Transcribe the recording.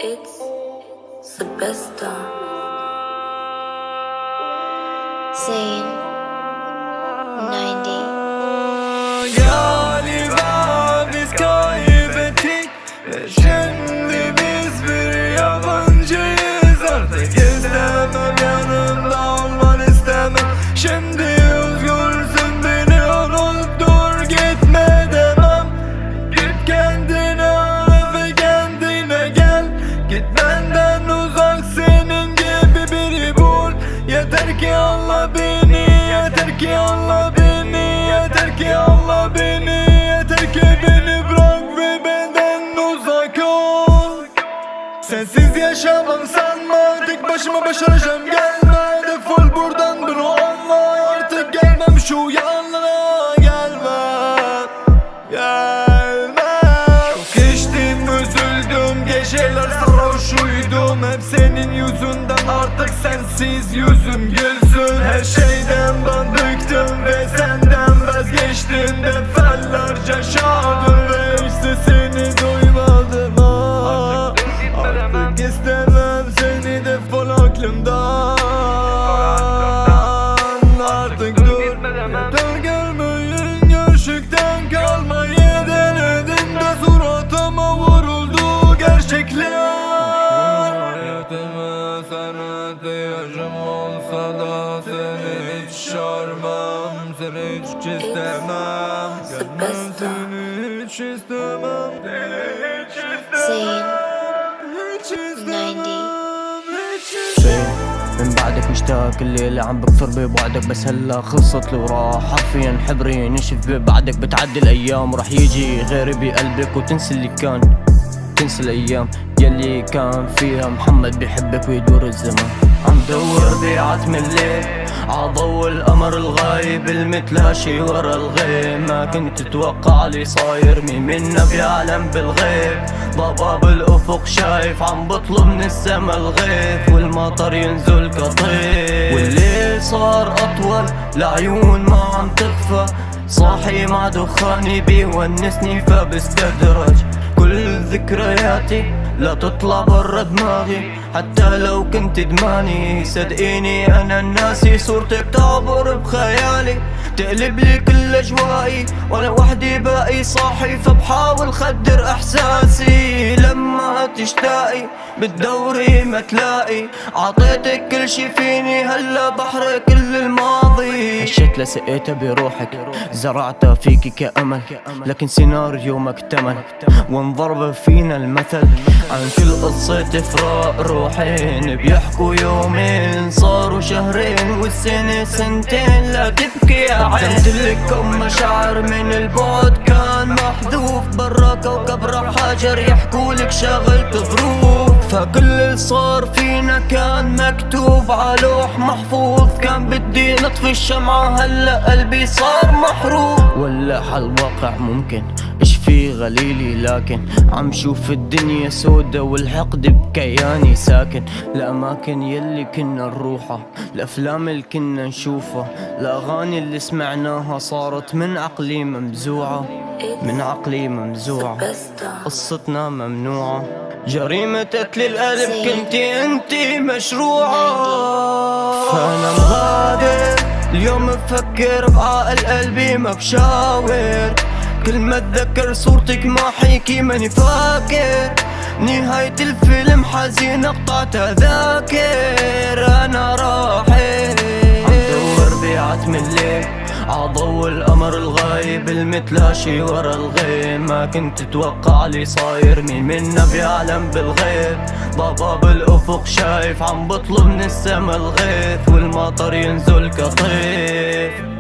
It's Sylvester. Scene 90. Galiba biz kaybettik ve şimdi biz bir yabancıyız. Artık istemem, yanımda olmanı istemem. Şimdi özgürsün, beni unuttur, gitme demem. Git kendine ara ve kendine gel. Git benden uzak, senin gibi biri bul. Yeter ki anla beni, yeter ki anla beni, yeter ki anla beni, yeter ki beni bırak ve benden uzak ol. Sensiz yaşamam sanma, tek başıma başaracağım, gelme. Defol buradan, bunu anla, artık gelmem şu yanlara, gelmem, gelmem. Çok içtim, üzüldüm, geceler sarhoş uyudum. Hep senin yüzünden, artık sensiz yüzüm gülsün. Her şeyden ben bıktım ve senden vazgeçtim. Defalarca çağırdım ve hiç sesini duymadım. Artık istemem seni, defol aklımdan. Artık dur, yeter gelmeyin, gerçekten kalmayı denedim de suratıma vuruldu gerçekler. Hayatımı sana ihtiyacım olsa da seni hiç çağırmam, seni hiç istemem. Gelmem, seni hiç istemem, seni hiç istemem. من بعدك مشتاق، الليلة عم بكفر ببعدك، بس هلا خلصت لي وراح حرفيا حبري نشف ببعدك. بتعدي الايام وراح يجي غيري بقلبك وتنسي اللي كان، تنسى الايام يلي كان فيها محمد بيحبك ويدور الزمان. عم دور بعتم الليل عضو القمر الغايب، المتلاشي ورا الغيم. ما كنت تتوقع لي صاير، مين منا بيعلم بالغيب. ضباب الافق شايف، عم بطلب من السما الغيث والمطر ينزل كطيف. والليل صار اطول، العيون ما عم تخفى. صاحي مع دخاني بيونسني فبستدرج كل ذكرياتي لا تطلع برا دماغي. حتى لو كنت دماني صدقيني انا الناسي، صورتك تعبر بخيالي تقلب لي كل اجوائي. وانا وحدي باقي صاحي، فبحاول خدر احساسي. لما تشتاقي بتدوري ما تلاقي، عطيتك كل شي فيني، هلا بحرق كل الماضي. عشت لسقيتها بروحك، زرعتها فيكي كأمل، لكن سيناريو ما اكتمل. وانضرب فينا المثل عن كل قصة فراق روحين. بيحكوا يومين صاروا شهرين، والسنة سنتين، لا تبكي يا عين. قدمتلكم مشاعر من البعد، كان محذوف برا كوكب راح حجر. يحكولك شغلت ظروف، فكل اللي صار فينا كان مكتوب على لوح محفوظ. كان بدي نطفي الشمعة، هلا قلبي صار محروق. ولا حالواقع ممكن اشفي غليلي، لكن عم شوف الدنيا سودا والحقد بكياني ساكن. الأماكن يلي كنا نروحها، الأفلام اللي كنا نشوفها، الأغاني اللي سمعناها صارت من عقلي ممزوعة، من عقلي ممزوعة. قصتنا ممنوعة، جريمة قتل القلب كنتي انتي مشروعة. فأنا مغادر اليوم مفكر بعقل قلبي ما بشاور. كل ما اتذكر صورتك ما حيكي ماني فاكر. نهاية الفيلم حزين اقطع تذاكر. انا راحل عم دور بعتم الليل عضو القمر الغايب، المتلاشي ورا الغيم. ما كنت تتوقع لي صاير، مين منا بيعلم بالغيب. ضباب الافق شايف، عم بطلب من السما الغيث والمطر ينزل كطيف.